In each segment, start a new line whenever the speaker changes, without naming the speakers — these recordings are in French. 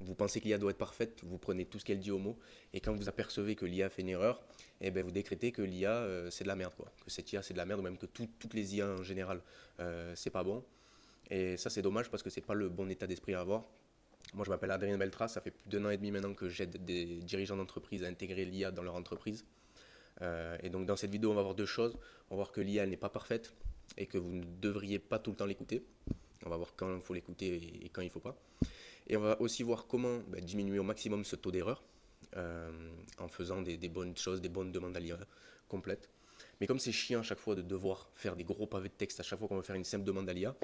Vous pensez que l'IA doit être parfaite, vous prenez tout ce qu'elle dit au mot, et quand vous apercevez que l'IA fait une erreur, eh ben vous décrétez que l'IA c'est de la merde, quoi. Que cette IA c'est de la merde, ou même que toutes les IA en général c'est pas bon. Et ça c'est dommage parce que c'est pas le bon état d'esprit à avoir. Moi je m'appelle Adrien Beltras, ça fait plus d'un an et demi maintenant que j'aide des dirigeants d'entreprise à intégrer l'IA dans leur entreprise. Et donc dans cette vidéo on va voir deux choses. On va voir que l'IA elle n'est pas parfaite et que vous ne devriez pas tout le temps l'écouter. On va voir quand il faut l'écouter et quand il ne faut pas. Et on va aussi voir comment diminuer au maximum ce taux d'erreur en faisant des bonnes choses, des bonnes demandes à l'IA complètes. Mais comme c'est chiant à chaque fois de devoir faire des gros pavés de texte à chaque fois qu'on veut faire une simple demande à l'IA,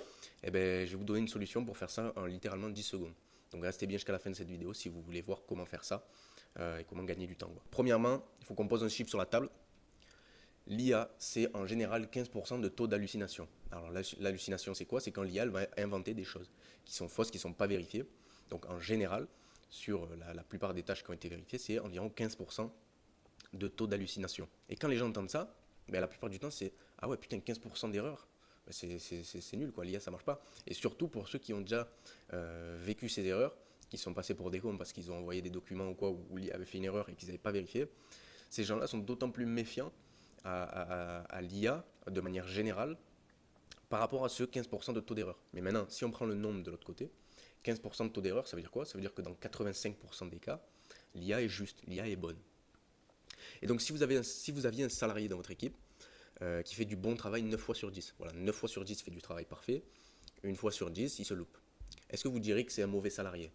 eh ben, je vais vous donner une solution pour faire ça en littéralement 10 secondes. Donc restez bien jusqu'à la fin de cette vidéo si vous voulez voir comment faire ça et comment gagner du temps. Premièrement, il faut qu'on pose un chiffre sur la table. L'IA, c'est en général 15% de taux d'hallucination. Alors l'hallucination, c'est quoi? C'est quand l'IA va inventer des choses qui sont fausses, qui ne sont pas vérifiées. Donc en général, sur la plupart des tâches qui ont été vérifiées, c'est environ 15% de taux d'hallucination. Et quand les gens entendent ça, ben, la plupart du temps, c'est ah ouais, putain, 15% d'erreur. Ben, c'est nul, quoi. L'IA, ça marche pas. Et surtout pour ceux qui ont déjà vécu ces erreurs, qui sont passés pour des cons parce qu'ils ont envoyé des documents ou quoi, où l'IA avait fait une erreur et qu'ils n'avaient pas vérifié, ces gens-là sont d'autant plus méfiants à l'IA de manière générale par rapport à ce 15% de taux d'erreur. Mais maintenant, si on prend le nombre de l'autre côté, 15% de taux d'erreur, ça veut dire quoi? Ça veut dire que dans 85% des cas, l'IA est juste, l'IA est bonne. Et donc si vous aviez un salarié dans votre équipe qui fait du bon travail 9 fois sur 10, voilà, 9 fois sur 10 fait du travail parfait, une fois sur 10 il se loupe. Est-ce que vous direz que c'est un mauvais salarié?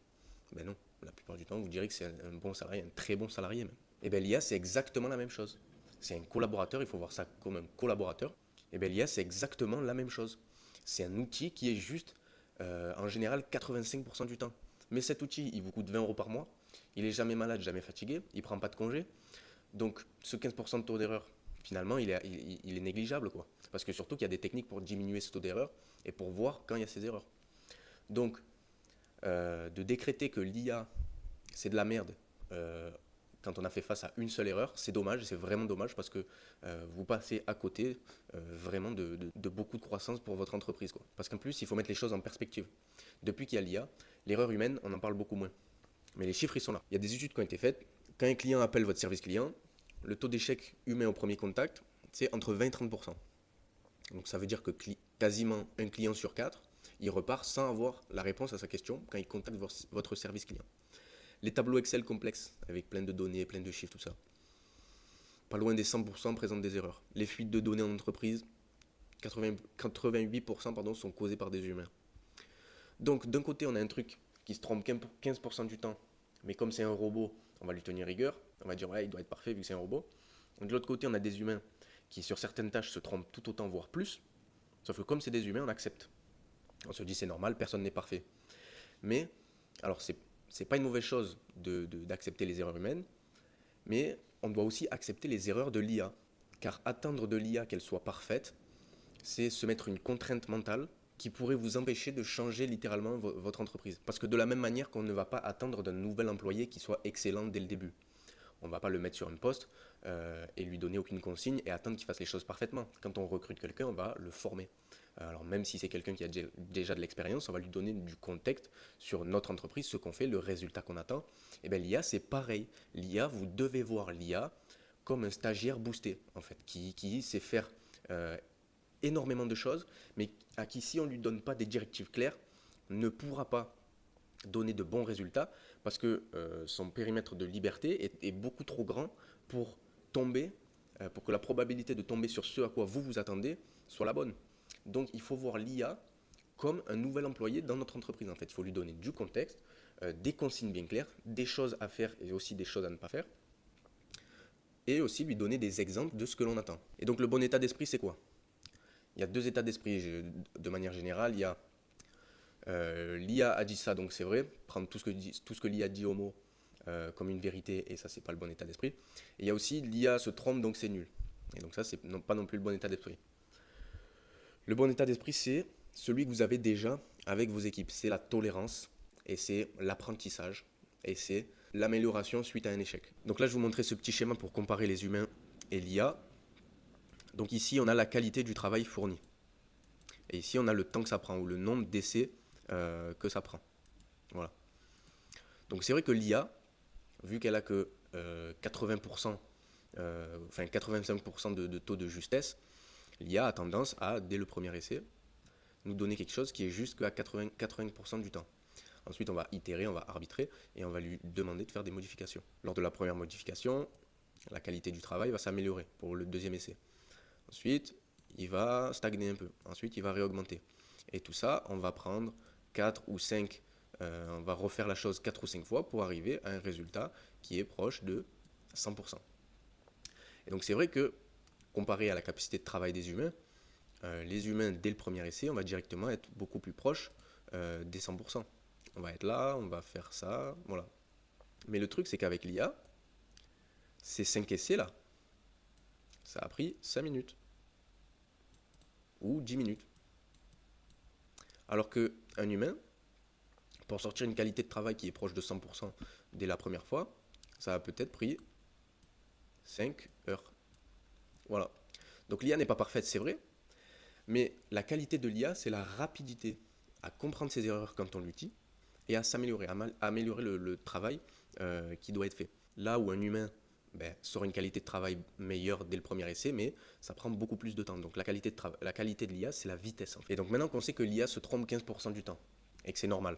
Ben non, la plupart du temps vous direz que c'est un bon salarié, un très bon salarié même. Et bien l'IA c'est exactement la même chose. C'est un collaborateur, il faut voir ça comme un collaborateur. Et bien l'IA c'est exactement la même chose. C'est un outil qui est juste en général 85% du temps. Mais cet outil il vous coûte 20 € par mois, il est jamais malade, jamais fatigué, il prend pas de congé, donc ce 15% de taux d'erreur, finalement, il est négligeable, quoi. Parce que surtout qu'il y a des techniques pour diminuer ce taux d'erreur et pour voir quand il y a ces erreurs. Donc, de décréter que l'IA, c'est de la merde quand on a fait face à une seule erreur, c'est dommage, c'est vraiment dommage parce que vous passez à côté vraiment de beaucoup de croissance pour votre entreprise, quoi. Parce qu'en plus, il faut mettre les choses en perspective. Depuis qu'il y a l'IA, l'erreur humaine, on en parle beaucoup moins. Mais les chiffres, ils sont là. Il y a des études qui ont été faites. Quand un client appelle votre service client, le taux d'échec humain au premier contact, c'est entre 20 et 30%. Donc ça veut dire que quasiment un client sur quatre, il repart sans avoir la réponse à sa question quand il contacte votre service client. Les tableaux Excel complexes, avec plein de données, plein de chiffres, tout ça, pas loin des 100% présentent des erreurs. Les fuites de données en entreprise, 88% sont causées par des humains. Donc d'un côté, on a un truc qui se trompe 15% du temps, mais comme c'est un robot, on va lui tenir rigueur, on va dire ouais, il doit être parfait vu que c'est un robot. De l'autre côté, on a des humains qui sur certaines tâches se trompent tout autant, voire plus, sauf que comme c'est des humains, on accepte. On se dit c'est normal, personne n'est parfait. Mais, alors c'est pas une mauvaise chose d'accepter les erreurs humaines, mais on doit aussi accepter les erreurs de l'IA. Car attendre de l'IA qu'elle soit parfaite, c'est se mettre une contrainte mentale qui pourrait vous empêcher de changer littéralement votre entreprise. Parce que de la même manière qu'on ne va pas attendre d'un nouvel employé qui soit excellent dès le début. On ne va pas le mettre sur un poste et lui donner aucune consigne et attendre qu'il fasse les choses parfaitement. Quand on recrute quelqu'un, on va le former. Alors même si c'est quelqu'un qui a déjà de l'expérience, on va lui donner du contexte sur notre entreprise, ce qu'on fait, le résultat qu'on attend. Et bien l'IA, c'est pareil. L'IA, vous devez voir l'IA comme un stagiaire boosté, en fait, qui sait faire énormément de choses, mais à qui, si on ne lui donne pas des directives claires, ne pourra pas donner de bons résultats parce que son périmètre de liberté est beaucoup trop grand pour tomber, pour que la probabilité de tomber sur ce à quoi vous vous attendez soit la bonne. Donc il faut voir l'IA comme un nouvel employé dans notre entreprise. En fait, il faut lui donner du contexte, des consignes bien claires, des choses à faire et aussi des choses à ne pas faire, et aussi lui donner des exemples de ce que l'on attend. Et donc le bon état d'esprit, c'est quoi? Il y a deux états d'esprit de manière générale. Il y a l'IA a dit ça, donc c'est vrai. Prendre tout ce que l'IA dit au mot comme une vérité, et ça, c'est pas le bon état d'esprit. Et il y a aussi l'IA se trompe, donc c'est nul. Et donc ça, c'est pas non plus le bon état d'esprit. Le bon état d'esprit, c'est celui que vous avez déjà avec vos équipes. C'est la tolérance, et c'est l'apprentissage, et c'est l'amélioration suite à un échec. Donc là, je vais vous montrer ce petit schéma pour comparer les humains et l'IA. Donc ici, on a la qualité du travail fourni. Et ici, on a le temps que ça prend, ou le nombre d'essais que ça prend. Voilà. Donc c'est vrai que l'IA, vu qu'elle a que 80%, enfin 85% de taux de justesse, l'IA a tendance à, dès le premier essai, nous donner quelque chose qui est juste qu'à 80% du temps. Ensuite, on va itérer, on va arbitrer et on va lui demander de faire des modifications. Lors de la première modification, la qualité du travail va s'améliorer pour le deuxième essai. Ensuite, il va stagner un peu. Ensuite, il va réaugmenter. Et tout ça, on va prendre 4 ou 5, on va refaire la chose 4 ou 5 fois pour arriver à un résultat qui est proche de 100%. Et donc c'est vrai que, comparé à la capacité de travail des humains, les humains, dès le premier essai, on va directement être beaucoup plus proche des 100%. On va être là, on va faire ça, voilà. Mais le truc, c'est qu'avec l'IA, ces 5 essais-là, ça a pris 5 minutes ou 10 minutes. Alors qu'un humain, pour sortir une qualité de travail qui est proche de 100% dès la première fois, ça a peut-être pris 5 heures. Voilà. Donc l'IA n'est pas parfaite, c'est vrai, mais la qualité de l'IA, c'est la rapidité à comprendre ses erreurs quand on l'utilise et à s'améliorer, à améliorer le travail qui doit être fait. Là où un humain sera une qualité de travail meilleure dès le premier essai, mais ça prend beaucoup plus de temps. Donc la qualité de l'IA, c'est la vitesse. En fait. Et donc maintenant qu'on sait que l'IA se trompe 15% du temps, et que c'est normal,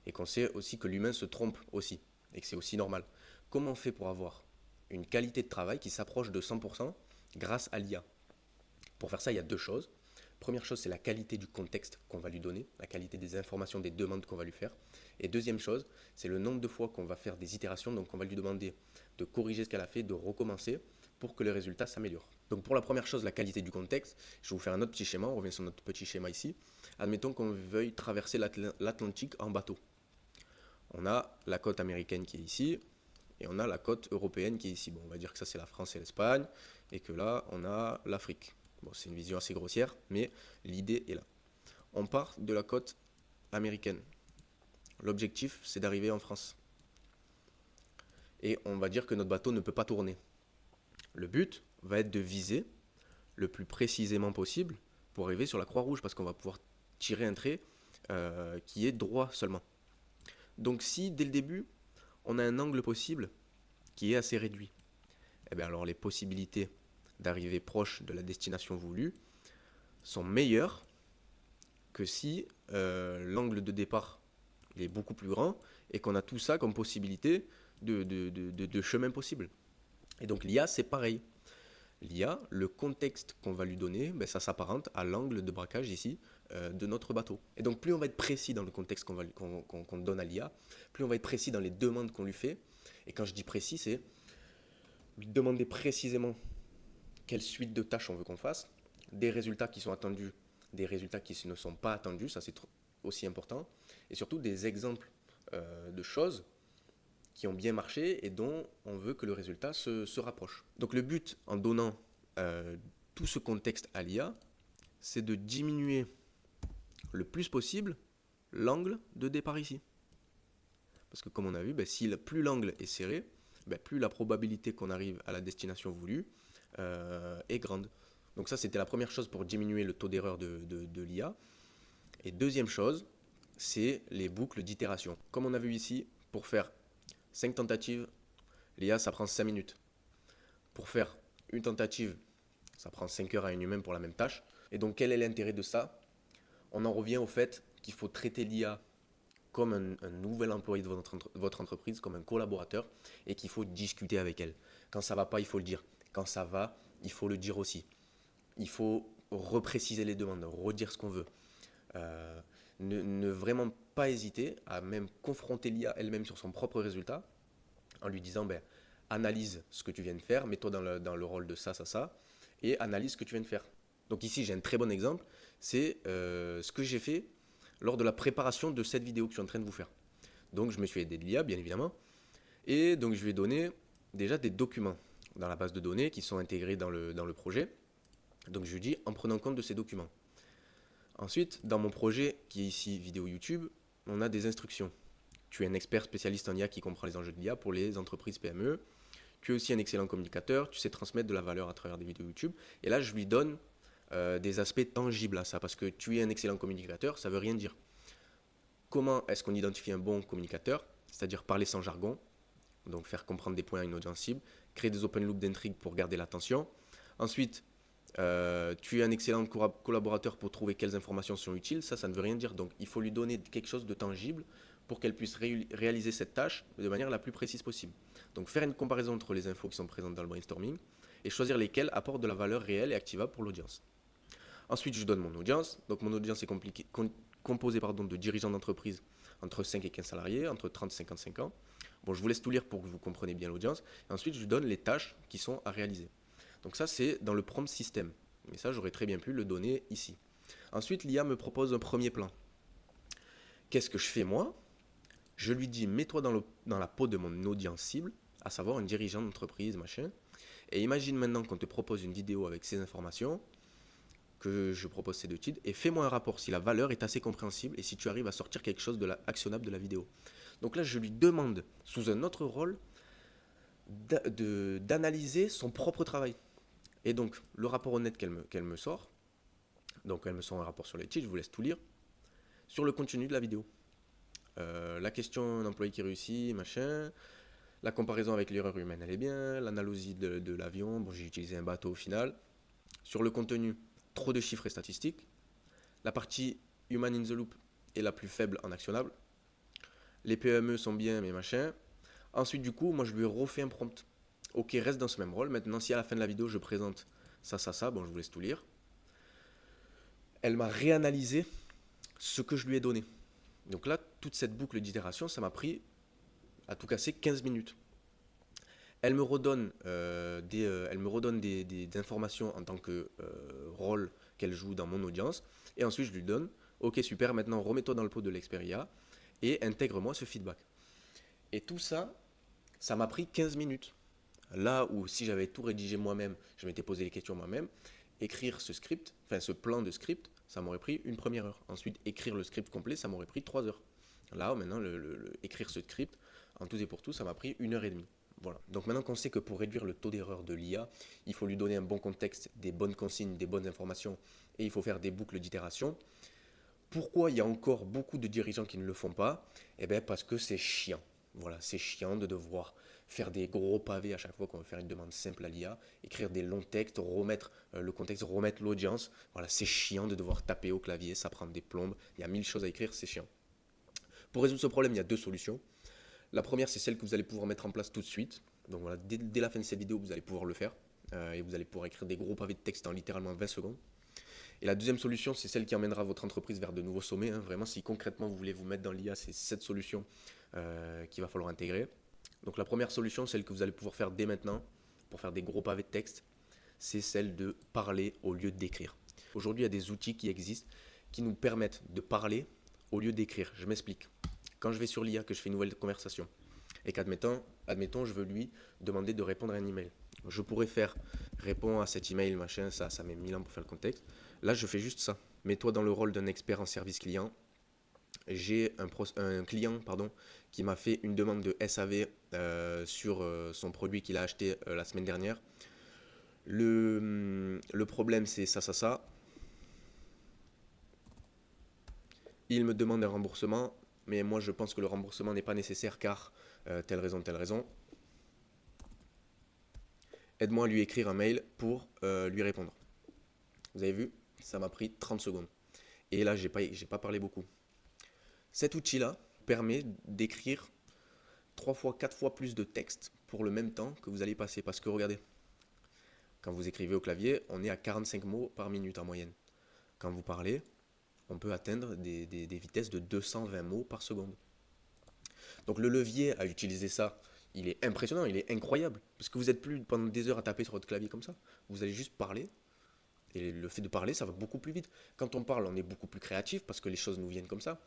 et qu'on sait aussi que l'humain se trompe aussi, et que c'est aussi normal, comment on fait pour avoir une qualité de travail qui s'approche de 100% grâce à l'IA? Pour faire ça, il y a deux choses. Première chose, c'est la qualité du contexte qu'on va lui donner, la qualité des informations, des demandes qu'on va lui faire. Et deuxième chose, c'est le nombre de fois qu'on va faire des itérations, donc on va lui demander de corriger ce qu'elle a fait, de recommencer pour que le résultat s'améliore. Donc pour la première chose, la qualité du contexte, je vais vous faire un autre petit schéma, on revient sur notre petit schéma ici. Admettons qu'on veuille traverser l'Atlantique en bateau. On a la côte américaine qui est ici, et on a la côte européenne qui est ici. Bon, on va dire que ça c'est la France et l'Espagne, et que là on a l'Afrique. Bon, c'est une vision assez grossière, mais l'idée est là. On part de la côte américaine. L'objectif, c'est d'arriver en France. Et on va dire que notre bateau ne peut pas tourner. Le but va être de viser le plus précisément possible pour arriver sur la Croix-Rouge, parce qu'on va pouvoir tirer un trait qui est droit seulement. Donc si, dès le début, on a un angle possible qui est assez réduit, eh bien alors les possibilités d'arriver proche de la destination voulue sont meilleures que si l'angle de départ est beaucoup plus grand et qu'on a tout ça comme possibilité de chemin possible. Et donc l'IA, c'est pareil. L'IA, le contexte qu'on va lui donner, ça s'apparente à l'angle de braquage ici de notre bateau. Et donc plus on va être précis dans le contexte qu'on donne à l'IA, plus on va être précis dans les demandes qu'on lui fait. Et quand je dis précis, c'est lui demander précisément quelle suite de tâches on veut qu'on fasse, des résultats qui sont attendus, des résultats qui ne sont pas attendus, ça c'est aussi important, et surtout des exemples de choses qui ont bien marché et dont on veut que le résultat se rapproche. Donc le but en donnant tout ce contexte à l'IA, c'est de diminuer le plus possible l'angle de départ ici. Parce que comme on a vu, si plus l'angle est serré, plus la probabilité qu'on arrive à la destination voulue est grande. Donc ça, c'était la première chose pour diminuer le taux d'erreur de l'IA. Et deuxième chose, c'est les boucles d'itération. Comme on a vu ici, pour faire 5 tentatives, l'IA, ça prend 5 minutes. Pour faire une tentative, ça prend 5 heures à un humain pour la même tâche. Et donc, quel est l'intérêt de ça? On en revient au fait qu'il faut traiter l'IA comme un nouvel employé de votre entreprise, comme un collaborateur, et qu'il faut discuter avec elle. Quand ça ne va pas, il faut le dire. Quand ça va, il faut le dire aussi. Il faut repréciser les demandes, redire ce qu'on veut. Ne vraiment pas hésiter à même confronter l'IA elle-même sur son propre résultat, en lui disant analyse ce que tu viens de faire, mets-toi dans le rôle de ça, et analyse ce que tu viens de faire. Donc ici, j'ai un très bon exemple, c'est ce que j'ai fait lors de la préparation de cette vidéo que je suis en train de vous faire. Donc je me suis aidé de l'IA, bien évidemment, et donc je lui ai donné déjà des documents dans la base de données qui sont intégrés dans le projet. Donc je lui dis en prenant compte de ces documents. Ensuite, dans mon projet qui est ici vidéo YouTube, on a des instructions. Tu es un expert spécialiste en IA qui comprend les enjeux de l'IA pour les entreprises PME. Tu es aussi un excellent communicateur, tu sais transmettre de la valeur à travers des vidéos YouTube. Et là, je lui donne des aspects tangibles à ça, parce que tu es un excellent communicateur, ça ne veut rien dire. Comment est-ce qu'on identifie un bon communicateur? c'est-à-dire parler sans jargon, donc faire comprendre des points à une audience cible, créer des open loops d'intrigue pour garder l'attention. Ensuite, tu es un excellent collaborateur pour trouver quelles informations sont utiles, ça ne veut rien dire. Donc il faut lui donner quelque chose de tangible pour qu'elle puisse réaliser cette tâche de manière la plus précise possible. Donc faire une comparaison entre les infos qui sont présentes dans le brainstorming et choisir lesquelles apportent de la valeur réelle et activable pour l'audience. Ensuite, je donne mon audience. Donc mon audience est composée de dirigeants d'entreprise entre 5 et 15 salariés, entre 30 et 55 ans. Bon, je vous laisse tout lire pour que vous compreniez bien l'audience. Et ensuite, je donne les tâches qui sont à réaliser. Donc ça, c'est dans le prompt système. Mais ça, j'aurais très bien pu le donner ici. Ensuite, l'IA me propose un premier plan. Qu'est-ce que je fais moi? Je lui dis, mets-toi dans la peau de mon audience cible, à savoir un dirigeant d'entreprise, machin. Et imagine maintenant qu'on te propose une vidéo avec ces informations, que je propose ces deux titres, et fais-moi un rapport si la valeur est assez compréhensible et si tu arrives à sortir quelque chose actionnable de la vidéo. Donc là, je lui demande, sous un autre rôle, d'analyser son propre travail. Et donc, le rapport honnête qu'elle me sort, donc elle me sort un rapport sur les titres, je vous laisse tout lire, sur le contenu de la vidéo. La question d'un employé qui réussit, machin, la comparaison avec l'erreur humaine, elle est bien, l'analogie de l'avion, bon, j'ai utilisé un bateau au final. Sur le contenu, trop de chiffres et statistiques. La partie human in the loop est la plus faible en actionnable. Les PME sont bien, mais machin. Ensuite, du coup, moi, je lui ai refait un prompt. Ok, reste dans ce même rôle. Maintenant, si à la fin de la vidéo, je présente ça, bon, je vous laisse tout lire. Elle m'a réanalysé ce que je lui ai donné. Donc là, toute cette boucle d'itération, ça m'a pris, à tout casser, 15 minutes. Elle me redonne, des informations en tant que rôle qu'elle joue dans mon audience. Et ensuite, je lui donne, ok, super, maintenant remets-toi dans le pot de l'expert IA et intègre-moi ce feedback. Et tout ça, ça m'a pris 15 minutes. Là où si j'avais tout rédigé moi-même, je m'étais posé les questions moi-même, écrire ce script, enfin ce plan de script, ça m'aurait pris une première heure. Ensuite, écrire le script complet, ça m'aurait pris 3 heures. Là, maintenant, écrire ce script, en tout et pour tout, ça m'a pris 1 heure et demie. Voilà. Donc maintenant qu'on sait que pour réduire le taux d'erreur de l'IA, il faut lui donner un bon contexte, des bonnes consignes, des bonnes informations, et il faut faire des boucles d'itération. Pourquoi il y a encore beaucoup de dirigeants qui ne le font pas? Eh bien parce que c'est chiant. Voilà, c'est chiant de devoir faire des gros pavés à chaque fois qu'on veut faire une demande simple à l'IA, écrire des longs textes, remettre le contexte, remettre l'audience. Voilà, c'est chiant de devoir taper au clavier, ça prend des plombes, il y a 1000 choses à écrire, c'est chiant. Pour résoudre ce problème, il y a 2 solutions. La première, c'est celle que vous allez pouvoir mettre en place tout de suite. Donc voilà, dès la fin de cette vidéo, vous allez pouvoir le faire. Et vous allez pouvoir écrire des gros pavés de texte en littéralement 20 secondes. Et la deuxième solution, c'est celle qui emmènera votre entreprise vers de nouveaux sommets. Vraiment, si concrètement vous voulez vous mettre dans l'IA, c'est cette solution qu'il va falloir intégrer. Donc la première solution, celle que vous allez pouvoir faire dès maintenant, pour faire des gros pavés de texte, c'est celle de parler au lieu d'écrire. Aujourd'hui, il y a des outils qui existent qui nous permettent de parler au lieu d'écrire. Je m'explique. Quand je vais sur l'IA, que je fais une nouvelle conversation, et qu'admettons, je veux lui demander de répondre à un email. Je pourrais faire réponds à cet email, machin, ça met 1000 ans pour faire le contexte. Là, je fais juste ça. Mets-toi dans le rôle d'un expert en service client. J'ai un client qui m'a fait une demande de SAV sur son produit qu'il a acheté la semaine dernière. Le problème, c'est ça. Il me demande un remboursement, mais moi, je pense que le remboursement n'est pas nécessaire car telle raison. Aide-moi à lui écrire un mail pour lui répondre. Vous avez vu, ça m'a pris 30 secondes. Et là, j'ai pas parlé beaucoup. Cet outil-là permet d'écrire 3 fois, 4 fois plus de texte pour le même temps que vous allez passer. Parce que regardez, quand vous écrivez au clavier, on est à 45 mots par minute en moyenne. Quand vous parlez, on peut atteindre des vitesses de 220 mots par seconde. Donc le levier à utiliser ça, il est impressionnant, il est incroyable. Parce que vous n'êtes plus pendant des heures à taper sur votre clavier comme ça. Vous allez juste parler. Et le fait de parler, ça va beaucoup plus vite. Quand on parle, on est beaucoup plus créatif parce que les choses nous viennent comme ça.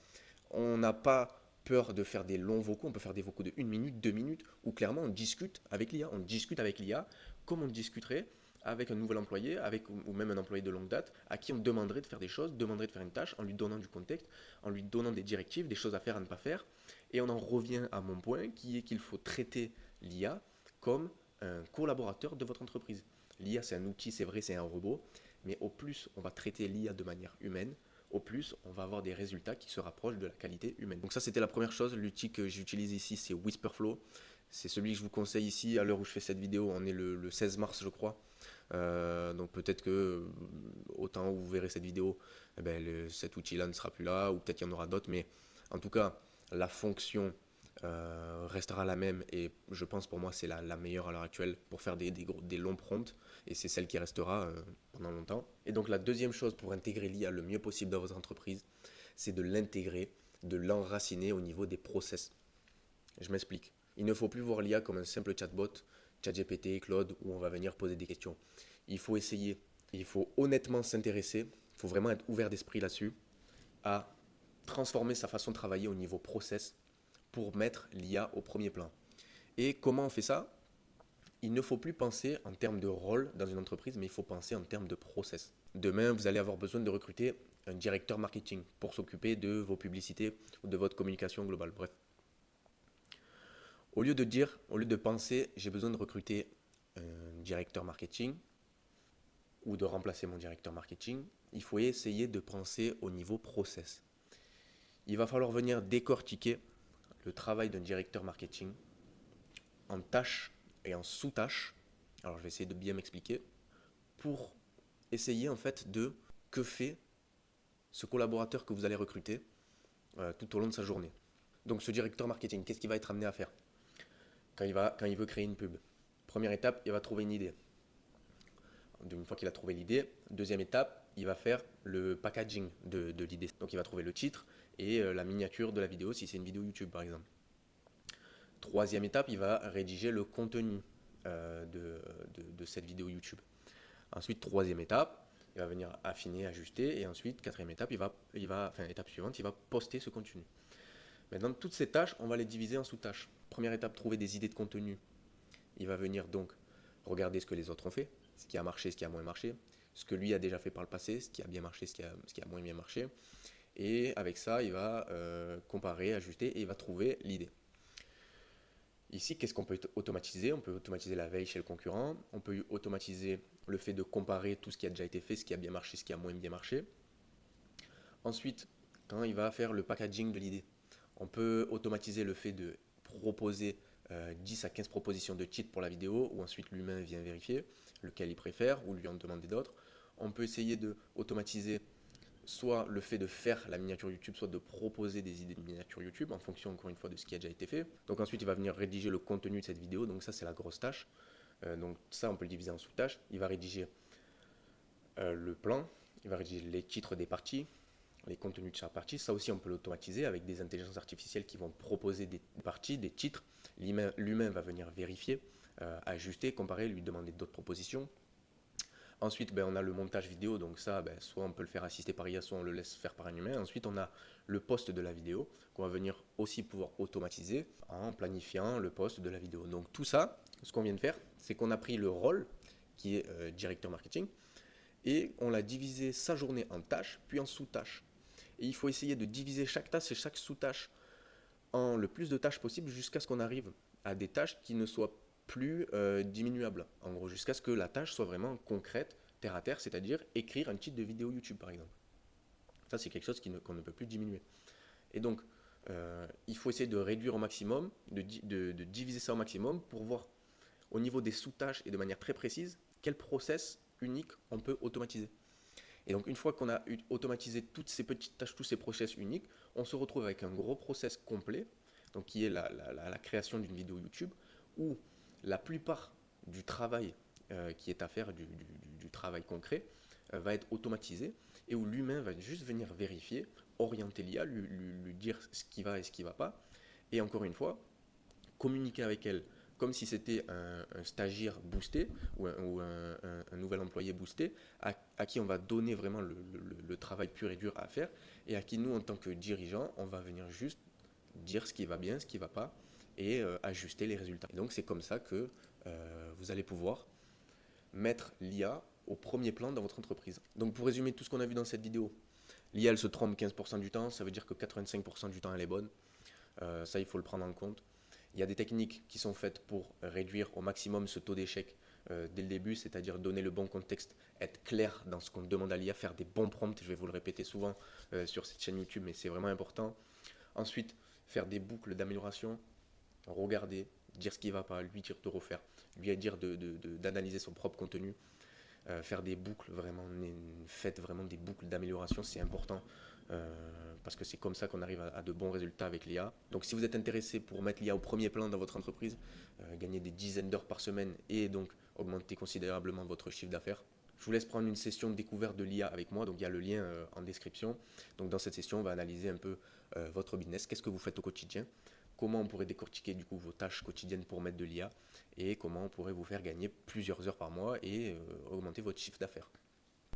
On n'a pas peur de faire des longs vocaux. On peut faire des vocaux de 1 minute, 2 minutes, où clairement on discute avec l'IA. On discute avec l'IA comme on discuterait avec un nouvel employé, ou même un employé de longue date, à qui on demanderait de faire des choses, demanderait de faire une tâche, en lui donnant du contexte, en lui donnant des directives, des choses à faire, à ne pas faire. Et on en revient à mon point, qui est qu'il faut traiter l'IA comme un collaborateur de votre entreprise. L'IA, c'est un outil, c'est vrai, c'est un robot, mais au plus on va traiter l'IA de manière humaine, au plus, on va avoir des résultats qui se rapprochent de la qualité humaine. Donc ça, c'était la première chose. L'outil que j'utilise ici, c'est Whisperflow. C'est celui que je vous conseille ici. À l'heure où je fais cette vidéo, on est le 16 mars, je crois. Donc peut-être que au temps où vous verrez cette vidéo, eh ben, cet outil-là ne sera plus là, ou peut-être qu'il y en aura d'autres. Mais en tout cas, la fonction restera la même, et je pense pour moi c'est la meilleure à l'heure actuelle pour faire des longs prompts, et c'est celle qui restera pendant longtemps. Et donc la deuxième chose pour intégrer l'IA le mieux possible dans votre entreprise, c'est de l'intégrer, de l'enraciner au niveau des process. Je m'explique. Il ne faut plus voir l'IA comme un simple chatbot, ChatGPT, Claude, où on va venir poser des questions. Il faut essayer, il faut honnêtement s'intéresser, il faut vraiment être ouvert d'esprit là-dessus, à transformer sa façon de travailler au niveau process, pour mettre l'IA au premier plan. Et comment on fait ça? Il ne faut plus penser en termes de rôle dans une entreprise, mais il faut penser en termes de process. Demain, vous allez avoir besoin de recruter un directeur marketing pour s'occuper de vos publicités ou de votre communication globale. Bref. Au lieu de penser, j'ai besoin de recruter un directeur marketing ou de remplacer mon directeur marketing, il faut essayer de penser au niveau process. Il va falloir venir décortiquer le travail d'un directeur marketing en tâches et en sous-tâches. Alors je vais essayer de bien m'expliquer pour essayer en fait de que fait ce collaborateur que vous allez recruter tout au long de sa journée. Donc ce directeur marketing, qu'est-ce qu'il va être amené à faire quand il veut créer une pub? Première étape, il va trouver une idée. Une fois qu'il a trouvé l'idée, deuxième étape, il va faire le packaging de l'idée. Donc il va trouver le titre et la miniature de la vidéo si c'est une vidéo YouTube par exemple. Troisième étape, il va rédiger le contenu de cette vidéo YouTube. Ensuite, troisième étape, il va venir affiner, ajuster. Et ensuite, quatrième étape, étape suivante, il va poster ce contenu. Maintenant, toutes ces tâches, on va les diviser en sous-tâches. Première étape, trouver des idées de contenu. Il va venir donc regarder ce que les autres ont fait, ce qui a marché, ce qui a moins marché, ce que lui a déjà fait par le passé, ce qui a bien marché, ce qui a moins bien marché. Et avec ça, il va comparer, ajuster et il va trouver l'idée. Ici, qu'est-ce qu'on peut automatiser? On peut automatiser la veille chez le concurrent, on peut automatiser le fait de comparer tout ce qui a déjà été fait, ce qui a bien marché, ce qui a moins bien marché. Ensuite, quand il va faire le packaging de l'idée, on peut automatiser le fait de proposer 10 à 15 propositions de titres pour la vidéo, où ensuite l'humain vient vérifier lequel il préfère ou lui en demander d'autres. On peut essayer de automatiser soit le fait de faire la miniature YouTube, soit de proposer des idées de miniature YouTube en fonction encore une fois de ce qui a déjà été fait. Donc ensuite il va venir rédiger le contenu de cette vidéo, donc ça c'est la grosse tâche. Donc ça on peut le diviser en sous-tâches. Il va rédiger le plan, il va rédiger les titres des parties, les contenus de chaque partie. Ça aussi on peut l'automatiser avec des intelligences artificielles qui vont proposer des parties, des titres. L'humain va venir vérifier, ajuster, comparer, lui demander d'autres propositions. Ensuite, on a le montage vidéo, donc ça, soit on peut le faire assister par IA, soit on le laisse faire par un humain. Ensuite, on a le post de la vidéo, qu'on va venir aussi pouvoir automatiser en planifiant le post de la vidéo. Donc tout ça, ce qu'on vient de faire, c'est qu'on a pris le rôle, qui est directeur marketing, et on l'a divisé sa journée en tâches, puis en sous-tâches. Et il faut essayer de diviser chaque tâche et chaque sous-tâche en le plus de tâches possible jusqu'à ce qu'on arrive à des tâches qui ne soient plus diminuable. En gros, jusqu'à ce que la tâche soit vraiment concrète, terre à terre, c'est-à-dire écrire un titre de vidéo YouTube par exemple. Ça, c'est quelque chose qu'on ne peut plus diminuer. Et donc, il faut essayer de réduire au maximum, de diviser ça au maximum pour voir au niveau des sous-tâches et de manière très précise quel process unique on peut automatiser. Et donc, une fois qu'on a automatisé toutes ces petites tâches, tous ces process uniques, on se retrouve avec un gros process complet, donc qui est la création d'une vidéo YouTube, où la plupart du travail qui est à faire, du travail concret, va être automatisé et où l'humain va juste venir vérifier, orienter l'IA, lui dire ce qui va et ce qui ne va pas. Et encore une fois, communiquer avec elle comme si c'était un stagiaire boosté ou un nouvel employé boosté à qui on va donner vraiment le travail pur et dur à faire et à qui nous, en tant que dirigeants, on va venir juste dire ce qui va bien, ce qui ne va pas et ajuster les résultats. Et donc c'est comme ça que vous allez pouvoir mettre l'IA au premier plan dans votre entreprise. Donc pour résumer tout ce qu'on a vu dans cette vidéo, l'IA elle se trompe 15% du temps, ça veut dire que 85% du temps elle est bonne. Ça il faut le prendre en compte. Il y a des techniques qui sont faites pour réduire au maximum ce taux d'échec dès le début, c'est-à-dire donner le bon contexte, être clair dans ce qu'on demande à l'IA, faire des bons prompts, je vais vous le répéter souvent sur cette chaîne YouTube, mais c'est vraiment important. Ensuite, faire des boucles d'amélioration, regarder, dire ce qui ne va pas, lui dire de refaire, lui dire d'analyser son propre contenu, faire des boucles, vraiment, faites vraiment des boucles d'amélioration, c'est important parce que c'est comme ça qu'on arrive à de bons résultats avec l'IA. Donc si vous êtes intéressé pour mettre l'IA au premier plan dans votre entreprise, gagner des dizaines d'heures par semaine et donc augmenter considérablement votre chiffre d'affaires, je vous laisse prendre une session de découverte de l'IA avec moi, donc il y a le lien en description. Donc dans cette session, on va analyser un peu votre business, qu'est-ce que vous faites au quotidien, comment on pourrait décortiquer du coup vos tâches quotidiennes pour mettre de l'IA et comment on pourrait vous faire gagner plusieurs heures par mois et augmenter votre chiffre d'affaires.